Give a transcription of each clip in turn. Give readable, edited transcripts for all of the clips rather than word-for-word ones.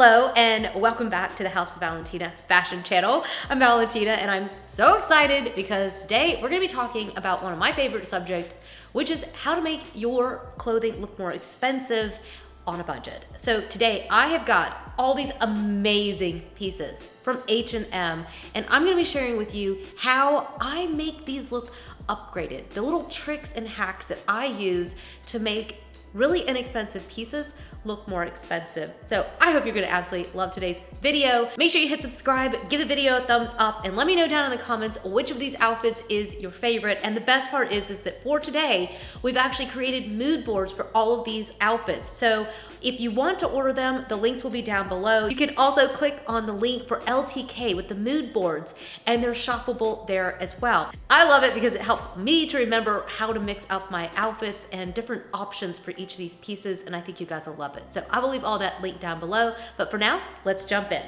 Hello and welcome back to the House of Valentina fashion channel. I'm Valentina and I'm so excited because today we're gonna be talking about one of my favorite subjects, which is how to make your clothing look more expensive on a budget. So today I have got all these amazing pieces from H&M and I'm gonna be sharing with you how I make these look upgraded, the little tricks and hacks that I use to make really inexpensive pieces look more expensive. So I hope you're gonna absolutely love today's video. Make sure you hit subscribe, give the video a thumbs up, and let me know down in the comments which of these outfits is your favorite. And the best part is that for today, we've actually created mood boards for all of these outfits. So if you want to order them, the links will be down below. You can also click on the link for LTK with the mood boards, and they're shoppable there as well. I love it because it helps me to remember how to mix up my outfits and different options for each of these pieces, and I think you guys will love it. So I will leave all that linked down below, but for now, let's jump in.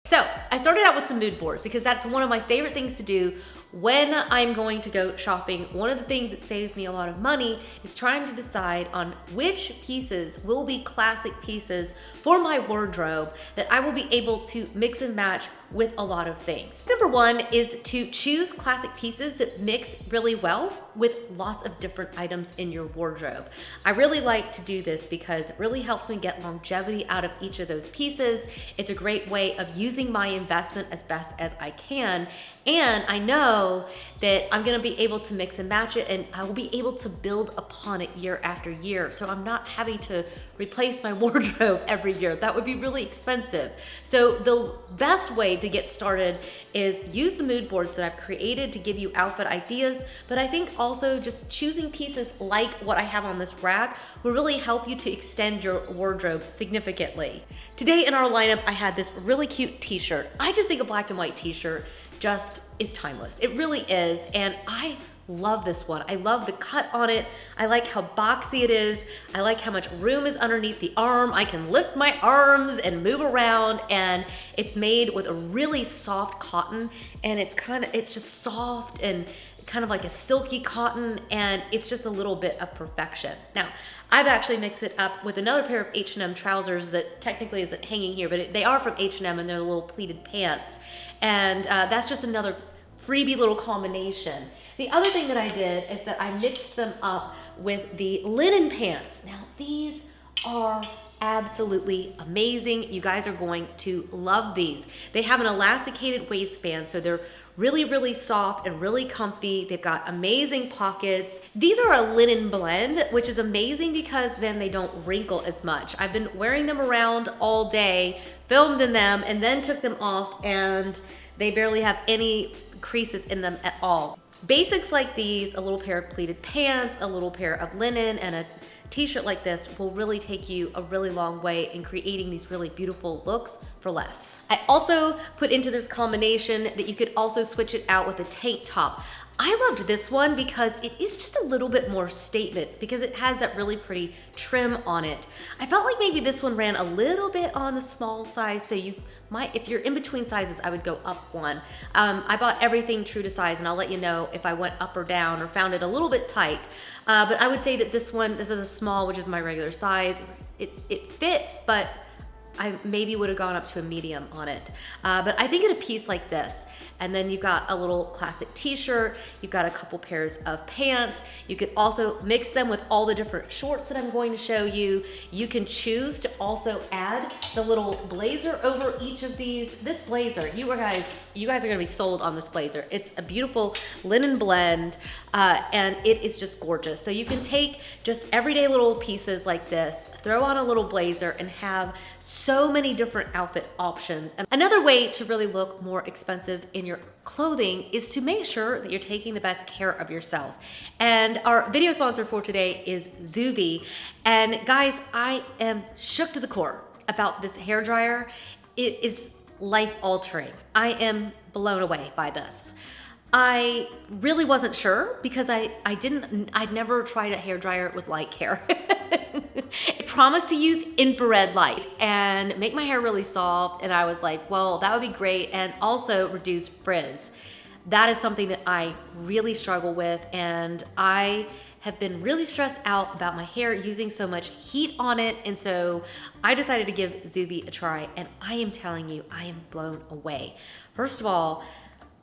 So I started out with some mood boards because that's one of my favorite things to do when I'm going to go shopping. One of the things that saves me a lot of money is trying to decide on which pieces will be classic pieces for my wardrobe that I will be able to mix and match with a lot of things. Number one is to choose classic pieces that mix really well with lots of different items in your wardrobe. I really like to do this because it really helps me get longevity out of each of those pieces. It's a great way of using my investment as best as I can. And I know that I'm gonna be able to mix and match it, and I will be able to build upon it year after year. So I'm not having to replace my wardrobe every year. That would be really expensive. So the best way to get started is use the mood boards that I've created to give you outfit ideas, but I think also just choosing pieces like what I have on this rack will really help you to extend your wardrobe significantly. Today in our lineup, I had this really cute t-shirt. I just think a black and white t-shirt just is timeless. It really is, and I love this one. I love the cut on it. I like how boxy it is. I like how much room is underneath the arm. I can lift my arms and move around, and it's made with a really soft cotton, and it's just soft and kind of like a silky cotton, and it's just a little bit of perfection. Now, I've actually mixed it up with another pair of H&M trousers that technically isn't hanging here, but they are from H&M and they're little pleated pants. And that's just another freebie little combination. The other thing that I did is that I mixed them up with the linen pants. Now, these are absolutely amazing. You guys are going to love these. They have an elasticated waistband, so they're really, really soft and really comfy. They've got amazing pockets. These are a linen blend, which is amazing because then they don't wrinkle as much. I've been wearing them around all day, filmed in them, and then took them off, and they barely have any creases in them at all. Basics like these, a little pair of pleated pants, a little pair of linen, and a t-shirt like this will really take you a really long way in creating these really beautiful looks for less. I also put into this combination that you could also switch it out with a tank top. I loved this one because it is just a little bit more statement because it has that really pretty trim on it. I felt like maybe this one ran a little bit on the small size, so you might, if you're in between sizes, I would go up one. I bought everything true to size, and I'll let you know if I went up or down or found it a little bit tight. But I would say that this is a small, which is my regular size. It fit, but I maybe would have gone up to a medium on it. But I think in a piece like this, and then you've got a little classic t-shirt, you've got a couple pairs of pants, you could also mix them with all the different shorts that I'm going to show you. You can choose to also add the little blazer over each of these. This blazer, you guys are gonna be sold on this blazer. It's a beautiful linen blend, and it is just gorgeous. So you can take just everyday little pieces like this, throw on a little blazer, and have so many different outfit options. And another way to really look more expensive in your clothing is to make sure that you're taking the best care of yourself. And our video sponsor for today is Zuvi. And guys, I am shook to the core about this hairdryer. It is life altering. I am blown away by this. I really wasn't sure because I'd never tried a hairdryer with light hair. It promised to use infrared light and make my hair really soft, and I was like, well, that would be great, and also reduce frizz. That is something that I really struggle with, and I have been really stressed out about my hair using so much heat on it. And so I decided to give Zuby a try, and I am telling you, I am blown away. First of all,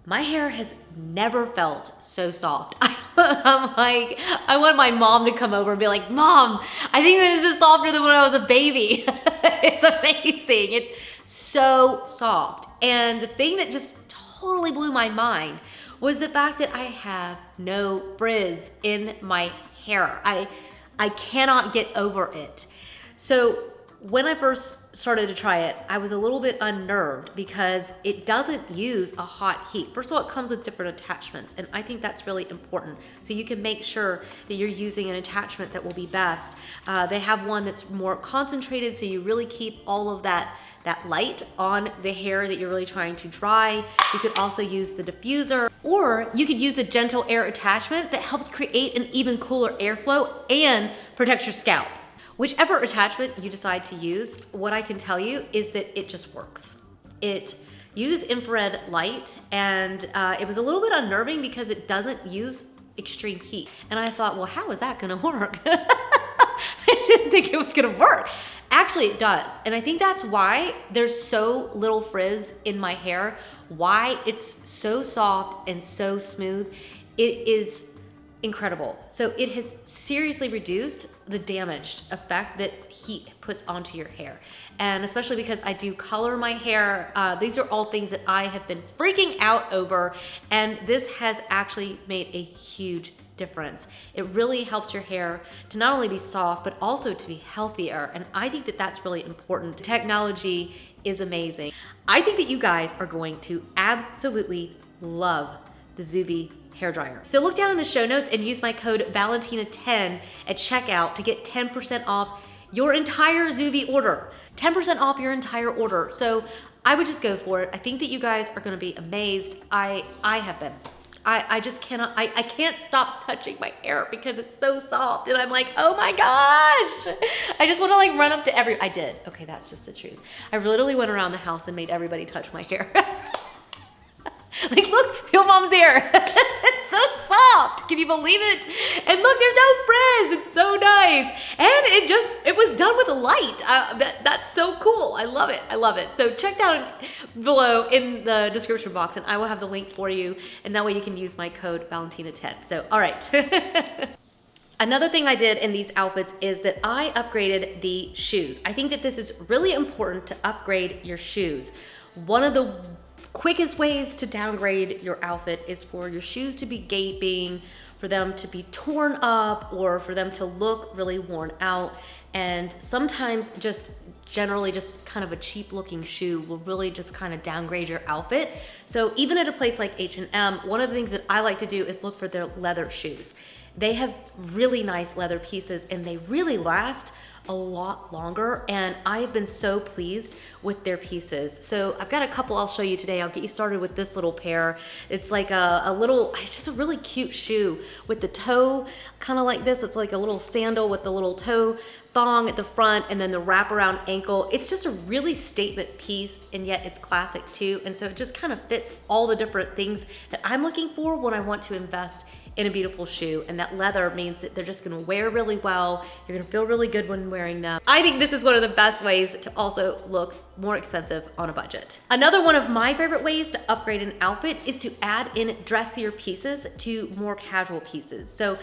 my hair has never felt so soft. I'm like, I want my mom to come over and be like, Mom, I think this is softer than when I was a baby. It's amazing. It's so soft. And the thing that just totally blew my mind was the fact that I have no frizz in my hair. I cannot get over it. So when I first started to try it, I was a little bit unnerved because it doesn't use a hot heat. First of all, it comes with different attachments, and I think that's really important. So you can make sure that you're using an attachment that will be best. They have one that's more concentrated, so you really keep all of that light on the hair that you're really trying to dry. You could also use the diffuser, or you could use the gentle air attachment that helps create an even cooler airflow and protects your scalp. Whichever attachment you decide to use, what I can tell you is that it just works. It uses infrared light, and it was a little bit unnerving because it doesn't use extreme heat. And I thought, well, how is that gonna work? I didn't think it was gonna work. Actually, it does. And I think that's why there's so little frizz in my hair, why it's so soft and so smooth. It is incredible. So it has seriously reduced the damaged effect that heat puts onto your hair. And especially because I do color my hair, these are all things that I have been freaking out over, and this has actually made a huge difference. It really helps your hair to not only be soft, but also to be healthier. And I think that that's really important. The technology is amazing. I think that you guys are going to absolutely love the Zuby hairdryer. So look down in the show notes and use my code Valentina10 at checkout to get 10% off your entire Zuby order. 10% off your entire order. So I would just go for it. I think that you guys are gonna be amazed. I have been. I just cannot, I can't stop touching my hair because it's so soft, and I'm like, oh my gosh. I just wanna like run up to I did. Okay, that's just the truth. I literally went around the house and made everybody touch my hair. Like, look, feel Mom's hair. It's so soft. Can you believe it? And look, there's no frizz. It's so nice. And it was done with a light. That's so cool. I love it. I love it. So check down below in the description box, and I will have the link for you. And that way you can use my code Valentina10. So, all right. Another thing I did in these outfits is that I upgraded the shoes. I think that this is really important to upgrade your shoes. One of the quickest ways to downgrade your outfit is for your shoes to be gaping, for them to be torn up, or for them to look really worn out. And sometimes just generally just kind of a cheap looking shoe will really just kind of downgrade your outfit. So even at a place like H&M, one of the things that I like to do is look for their leather shoes. They have really nice leather pieces, and they really last a lot longer, and I have been so pleased with their pieces. So I've got a couple I'll show you today. I'll get you started with this little pair. It's like it's just a really cute shoe with the toe kind of like this. It's like a little sandal with the little toe thong at the front and then the wraparound ankle. It's just a really statement piece, and yet it's classic too. And so it just kind of fits all the different things that I'm looking for when I want to invest in a beautiful shoe. And that leather means that they're just gonna wear really well. You're gonna feel really good when wearing them. I think this is one of the best ways to also look more expensive on a budget. Another one of my favorite ways to upgrade an outfit is to add in dressier pieces to more casual pieces. So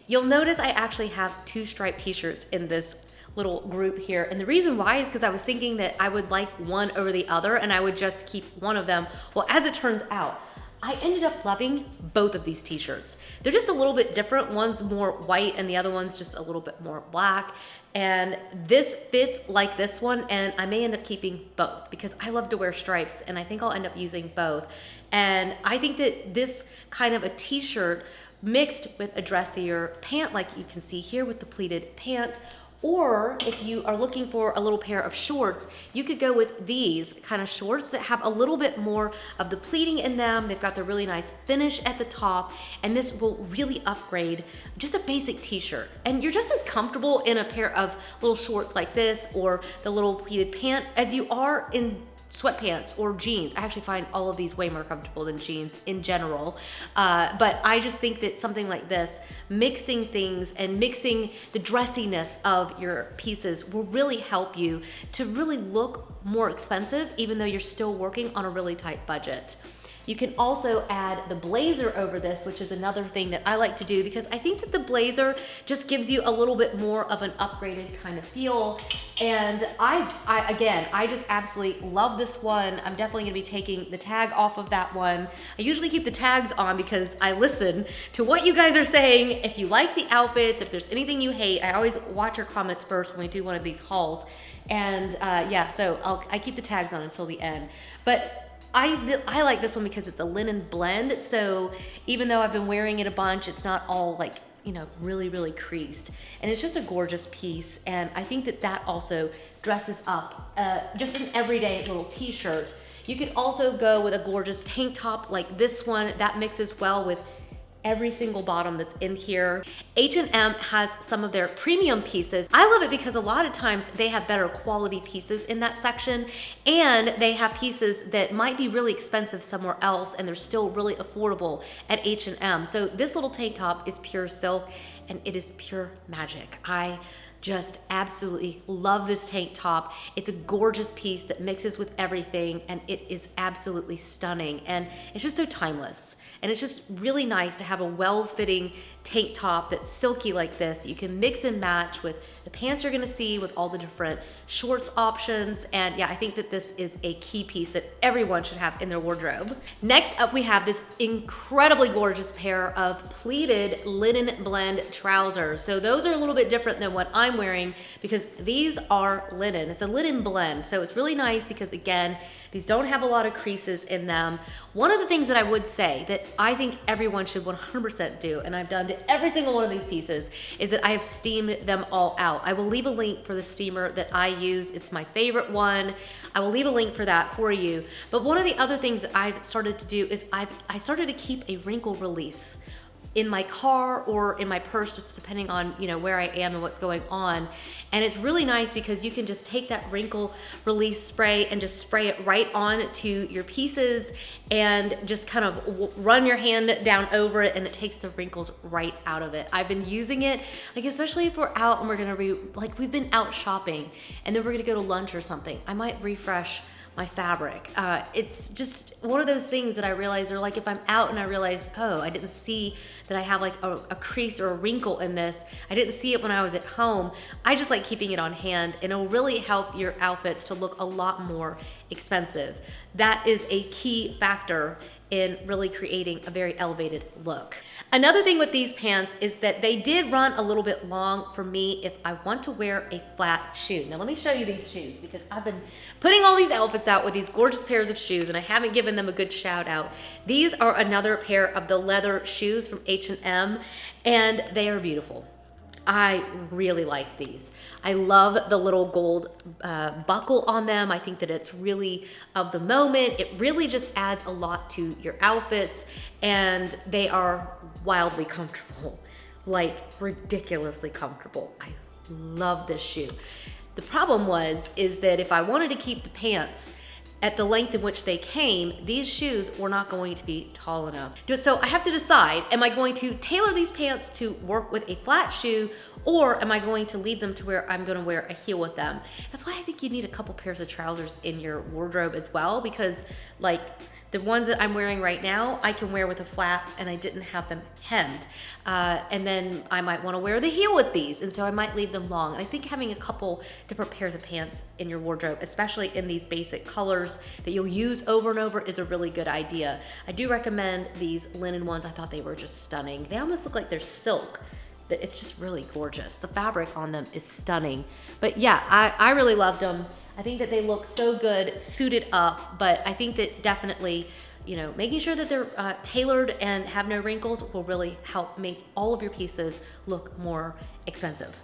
you'll notice I actually have 2 striped t-shirts in this little group here. And the reason why is because I was thinking that I would like one over the other and I would just keep one of them. Well, as it turns out, I ended up loving both of these t-shirts. They're just a little bit different. One's more white and the other one's just a little bit more black. And this fits like this one, and I may end up keeping both because I love to wear stripes, and I think I'll end up using both. And I think that this kind of a t-shirt mixed with a dressier pant, like you can see here with the pleated pant, or if you are looking for a little pair of shorts, you could go with these kind of shorts that have a little bit more of the pleating in them. They've got the really nice finish at the top, and this will really upgrade just a basic t-shirt. And you're just as comfortable in a pair of little shorts like this or the little pleated pant as you are in sweatpants or jeans. I actually find all of these way more comfortable than jeans in general. But I just think that something like this, mixing things and mixing the dressiness of your pieces will really help you to really look more expensive, even though you're still working on a really tight budget. You can also add the blazer over this, which is another thing that I like to do because I think that the blazer just gives you a little bit more of an upgraded kind of feel. And I just absolutely love this one. I'm definitely gonna be taking the tag off of that one. I usually keep the tags on because I listen to what you guys are saying. If you like the outfits, if there's anything you hate, I always watch your comments first when we do one of these hauls. And yeah, so I keep the tags on until the end. But I like this one because it's a linen blend, so even though I've been wearing it a bunch, it's not all like, you know, really, really creased. And it's just a gorgeous piece, and I think that that also dresses up just an everyday little t-shirt. You could also go with a gorgeous tank top like this one. That mixes well with every single bottom that's in here. H&M has some of their premium pieces. I love it because a lot of times they have better quality pieces in that section, and they have pieces that might be really expensive somewhere else and they're still really affordable at H&M. So this little tank top is pure silk and it is pure magic. I just absolutely love this tank top. It's a gorgeous piece that mixes with everything, and it is absolutely stunning, and it's just so timeless. And it's just really nice to have a well-fitting tank top that's silky like this. You can mix and match with the pants you're gonna see, with all the different shorts options. And yeah, I think that this is a key piece that everyone should have in their wardrobe. Next up, we have this incredibly gorgeous pair of pleated linen blend trousers. So those are a little bit different than what I'm wearing because these are linen. It's a linen blend. So it's really nice because, again, these don't have a lot of creases in them. One of the things that I would say that I think everyone should 100% do, and I've done to every single one of these pieces, is that I have steamed them all out. I will leave a link for the steamer that I use. It's my favorite one. I will leave a link for that for you. But one of the other things that I've started to do is I started to keep a wrinkle release in my car or in my purse, just depending on, you know, where I am and what's going on. And it's really nice because you can just take that wrinkle release spray and just spray it right on to your pieces and just kind of run your hand down over it, and it takes the wrinkles right out of it. I've been using it, like, especially if we're out and we're gonna we've been out shopping and then we're gonna go to lunch or something. I might refresh my fabric. It's just one of those things that I realize, or like if I'm out and I realize, oh, I didn't see that I have like a crease or a wrinkle in this. I didn't see it when I was at home. I just like keeping it on hand, and it'll really help your outfits to look a lot more expensive. That is a key factor in really creating a very elevated look. Another thing with these pants is that they did run a little bit long for me if I want to wear a flat shoe. Now let me show you these shoes because I've been putting all these outfits out with these gorgeous pairs of shoes and I haven't given them a good shout out. These are another pair of the leather shoes from H&M, and they are beautiful. I really like these. I love the little gold buckle on them. I think that it's really of the moment. It really just adds a lot to your outfits, and they are wildly comfortable, like ridiculously comfortable. I love this shoe. The problem is that if I wanted to keep the pants at the length in which they came, these shoes were not going to be tall enough. So I have to decide, am I going to tailor these pants to work with a flat shoe, or am I going to leave them to where I'm gonna wear a heel with them? That's why I think you need a couple pairs of trousers in your wardrobe as well, because like the ones that I'm wearing right now, I can wear with a flat and I didn't have them hemmed. And then I might wanna wear the heel with these, and so I might leave them long. And I think having a couple different pairs of pants in your wardrobe, especially in these basic colors that you'll use over and over, is a really good idea. I do recommend these linen ones. I thought they were just stunning. They almost look like they're silk. It's just really gorgeous. The fabric on them is stunning. But yeah, I really loved them. I think that they look so good suited up, but I think that definitely, you know, making sure that they're tailored and have no wrinkles will really help make all of your pieces look more expensive.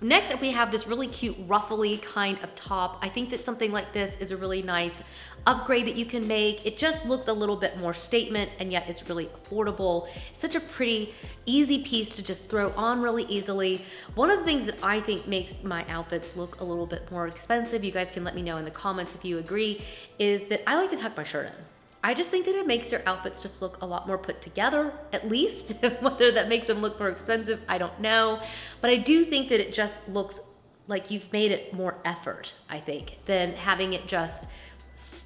Next up, we have this really cute ruffly kind of top. I think that something like this is a really nice upgrade that you can make. It just looks a little bit more statement, and yet it's really affordable. It's such a pretty, easy piece to just throw on really easily. One of the things that I think makes my outfits look a little bit more expensive, you guys can let me know in the comments if you agree, is that I like to tuck my shirt in. I just think that it makes your outfits just look a lot more put together, at least. Whether that makes them look more expensive, I don't know. But I do think that it just looks like you've made it more effort, I think, than having it just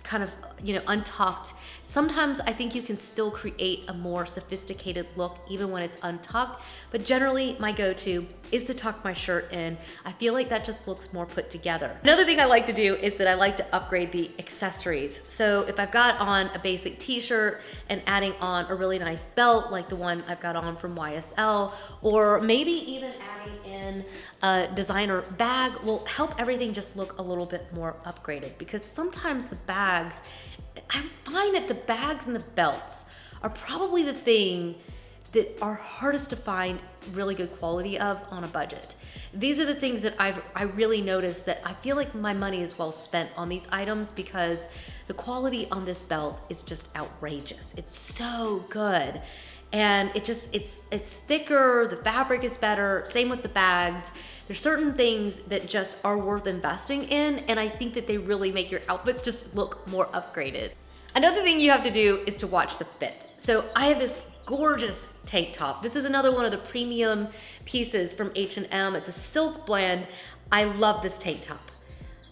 kind of, you know, untucked. Sometimes I think you can still create a more sophisticated look even when it's untucked, but generally my go-to is to tuck my shirt in. I feel like that just looks more put together. Another thing I like to do is that I like to upgrade the accessories. So if I've got on a basic t-shirt and adding on a really nice belt like the one I've got on from YSL, or maybe even adding in a designer bag will help everything just look a little bit more upgraded, because sometimes the bags, I find that the bags and the belts are probably the thing that are hardest to find really good quality of on a budget. These are the things that I really noticed that I feel like my money is well spent on these items, because the quality on this belt is just outrageous. It's so good. And it's thicker, the fabric is better, same with the bags. There's certain things that just are worth investing in, and I think that they really make your outfits just look more upgraded. Another thing you have to do is to watch the fit. So I have this gorgeous tank top. This is another one of the premium pieces from H&M. It's a silk blend. I love this tank top.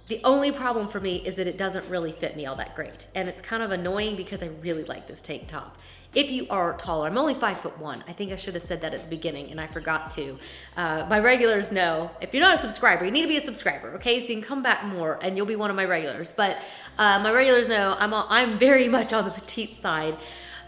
The only problem for me is that it doesn't really fit me all that great. And it's kind of annoying because I really like this tank top. If you are taller, I'm only 5'1". I think I should have said that at the beginning and I forgot to. My regulars know, if you're not a subscriber, you need to be a subscriber, okay? So you can come back more and you'll be one of my regulars. But my regulars know I'm very much on the petite side.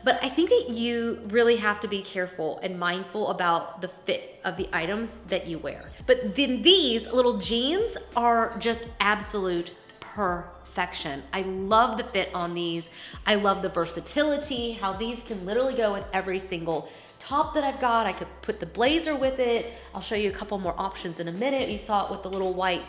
But I think that you really have to be careful and mindful about the fit of the items that you wear. But then these little jeans are just absolute perfection. I love the fit on these. I love the versatility, how these can literally go with every single top that I've got. I could put the blazer with it. I'll show you a couple more options in a minute. You saw it with the little white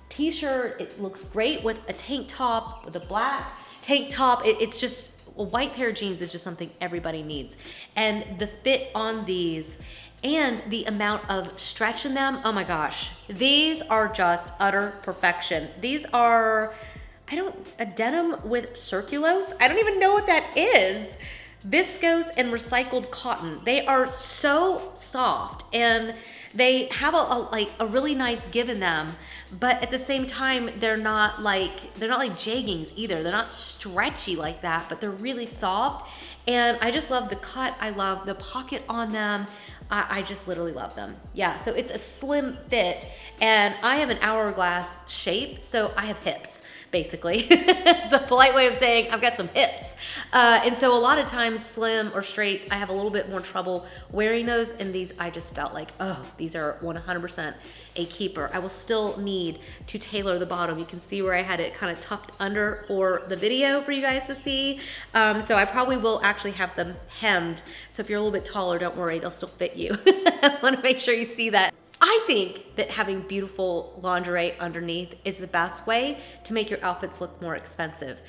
t-shirt. It looks great with a tank top, with a black tank top. It's just, a white pair of jeans is just something everybody needs. And the fit on these and the amount of stretch in them, oh my gosh. These are just utter perfection. These are, a denim with circulose. I don't even know what that is. Viscose and recycled cotton. They are so soft and they have a really nice give in them, but at the same time, they're not like jeggings either. They're not stretchy like that, but they're really soft. And I just love the cut. I love the pocket on them. I just literally love them. Yeah, so it's a slim fit and I have an hourglass shape, so I have hips. Basically. It's a polite way of saying I've got some hips. And so a lot of times slim or straights, I have a little bit more trouble wearing those, and these I just felt like, oh, these are 100% a keeper. I will still need to tailor the bottom. You can see where I had it kind of tucked under for the video for you guys to see. So I probably will actually have them hemmed. So if you're a little bit taller, don't worry, they'll still fit you. I want to make sure you see that. I think that having beautiful lingerie underneath is the best way to make your outfits look more expensive.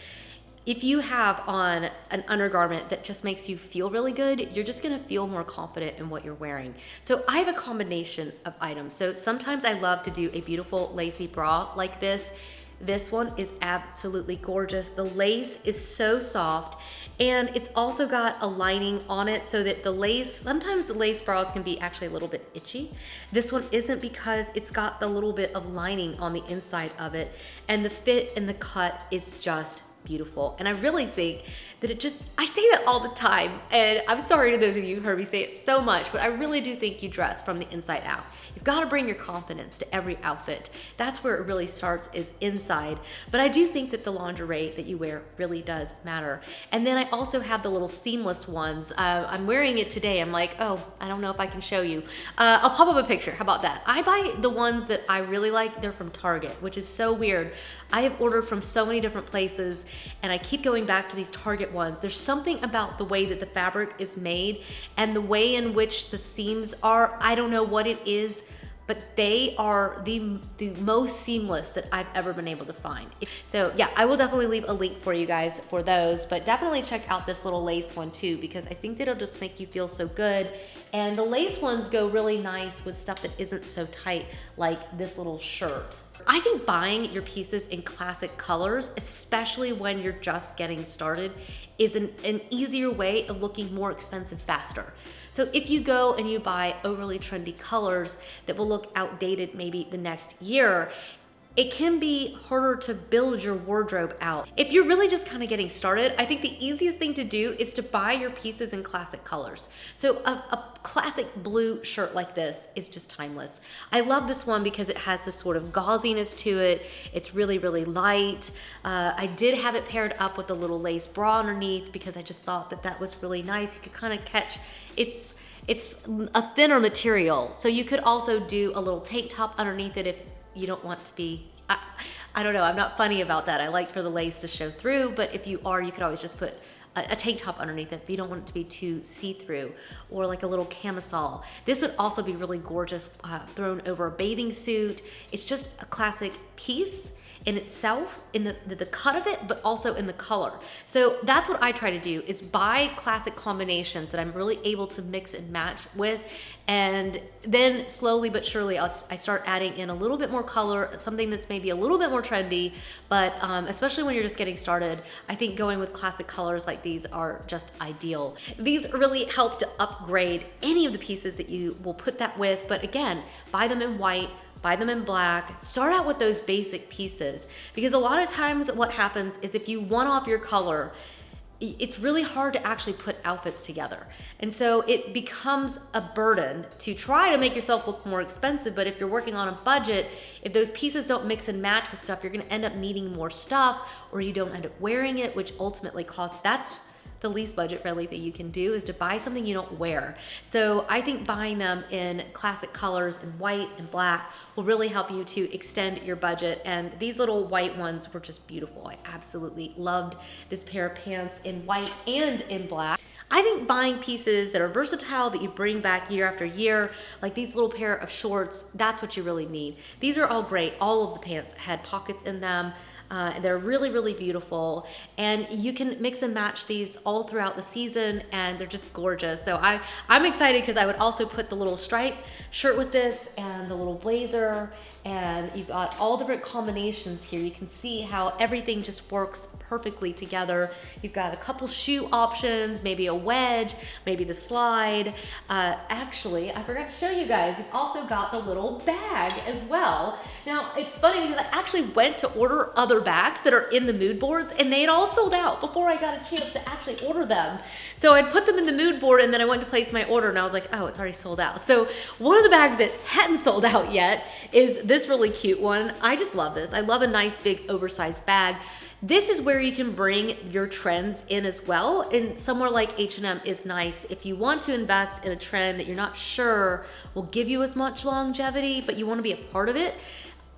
If you have on an undergarment that just makes you feel really good, you're just gonna feel more confident in what you're wearing. So I have a combination of items. So sometimes I love to do a beautiful lacy bra like this. This one is absolutely gorgeous. The lace is so soft, and it's also got a lining on it so that the lace, sometimes the lace bras can be actually a little bit itchy. This one isn't, because it's got the little bit of lining on the inside of it, and the fit and the cut is just beautiful. And I really think that I say that all the time, and I'm sorry to those of you who heard me say it so much, but I really do think you dress from the inside out. You've got to bring your confidence to every outfit. That's where it really starts, is inside. But I do think that the lingerie that you wear really does matter. And then I also have the little seamless ones. I'm wearing it today. I'm like, oh, I don't know if I can show you. I'll pop up a picture. How about that? I buy the ones that I really like. They're from Target, which is so weird. I have ordered from so many different places, and I keep going back to these Target ones. There's something about the way that the fabric is made and the way in which the seams are. I don't know what it is, but they are the most seamless that I've ever been able to find. So yeah, I will definitely leave a link for you guys for those, but definitely check out this little lace one too, because I think that it'll just make you feel so good. And the lace ones go really nice with stuff that isn't so tight, like this little shirt. I think buying your pieces in classic colors, especially when you're just getting started, is an easier way of looking more expensive faster. So if you go and you buy overly trendy colors that will look outdated maybe the next year, it can be harder to build your wardrobe out. If you're really just kind of getting started, I think the easiest thing to do is to buy your pieces in classic colors. So a classic blue shirt like this is just timeless. I love this one because it has this sort of gauziness to it. It's really, really light. I did have it paired up with a little lace bra underneath because I just thought that that was really nice. You could kind of catch, it's a thinner material. So you could also do a little tank top underneath it if you don't want to be, I don't know, I'm not funny about that. I like for the lace to show through, but if you are, you could always just put a tank top underneath it if you don't want it to be too see-through, or like a little camisole. This would also be really gorgeous thrown over a bathing suit. It's just a classic piece in itself, in the cut of it, but also in the color. So that's what I try to do, is buy classic combinations that I'm really able to mix and match with, and then slowly but surely I start adding in a little bit more color, something that's maybe a little bit more trendy, but especially when you're just getting started, I think going with classic colors like these are just ideal. These really help to upgrade any of the pieces that you will put that with, but again, buy them in white, buy them in black, start out with those basic pieces, because a lot of times what happens is if you one off your color, it's really hard to actually put outfits together. And so it becomes a burden to try to make yourself look more expensive, but if you're working on a budget, if those pieces don't mix and match with stuff, you're gonna end up needing more stuff, or you don't end up wearing it, which ultimately costs, that's the least budget friendly thing you can do, is to buy something you don't wear. So I think buying them in classic colors in white and black will really help you to extend your budget. And these little white ones were just beautiful. I absolutely loved this pair of pants in white and in black. I think buying pieces that are versatile, that you bring back year after year, like these little pair of shorts, that's what you really need. These are all great. All of the pants had pockets in them. They're really, really beautiful, and you can mix and match these all throughout the season, and they're just gorgeous. So I'm excited because I would also put the little stripe shirt with this and the little blazer, and you've got all different combinations here. You can see how everything just works perfectly together. You've got a couple shoe options, maybe a wedge, maybe the slide. Actually, I forgot to show you guys, you've also got the little bag as well. Now, it's funny because I actually went to order other bags that are in the mood boards, and they had all sold out before I got a chance to actually order them. So I'd put them in the mood board, and then I went to place my order, and I was like, oh, it's already sold out. So one of the bags that hadn't sold out yet is this really cute one. I just love this. I love a nice big oversized bag. This is where you can bring your trends in as well, and somewhere like H&M is nice if you want to invest in a trend that you're not sure will give you as much longevity, but you want to be a part of it.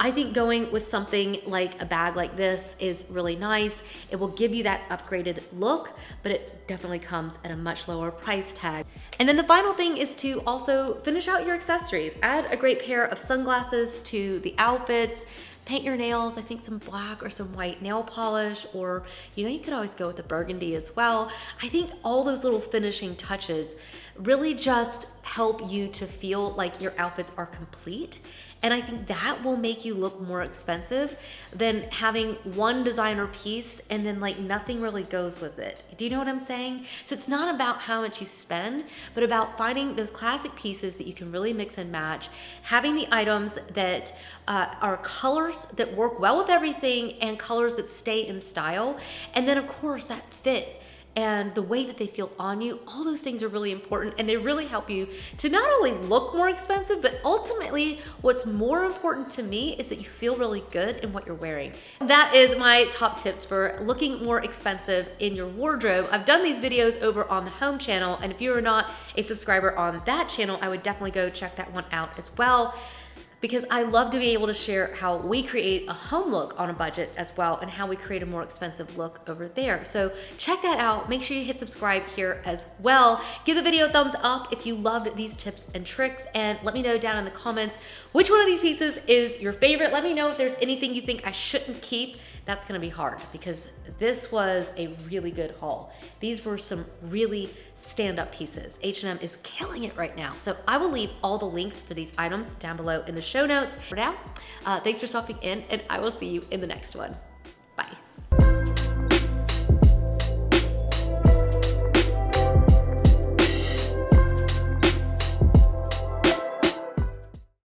I think going with something like a bag like this is really nice. It will give you that upgraded look, but it definitely comes at a much lower price tag. And then the final thing is to also finish out your accessories. Add a great pair of sunglasses to the outfits. Paint your nails, I think some black or some white nail polish, or you could always go with the burgundy as well. I think all those little finishing touches really just help you to feel like your outfits are complete. And I think that will make you look more expensive than having one designer piece and then like nothing really goes with it. Do you know what I'm saying? So it's not about how much you spend, but about finding those classic pieces that you can really mix and match, having the items that are colors that work well with everything and colors that stay in style. And then of course that fit and the way that they feel on you, all those things are really important, and they really help you to not only look more expensive, but ultimately what's more important to me is that you feel really good in what you're wearing. That is my top tips for looking more expensive in your wardrobe. I've done these videos over on the home channel, and if you are not a subscriber on that channel, I would definitely go check that one out as well. because I love to be able to share how we create a home look on a budget as well, and how we create a more expensive look over there. So check that out. Make sure you hit subscribe here as well. Give the video a thumbs up if you loved these tips and tricks, and let me know down in the comments which one of these pieces is your favorite. Let me know if there's anything you think I shouldn't keep. That's gonna be hard because this was a really good haul. These were some really stand-up pieces. H&M is killing it right now. So I will leave all the links for these items down below in the show notes. For now, thanks for stopping in, and I will see you in the next one. Bye.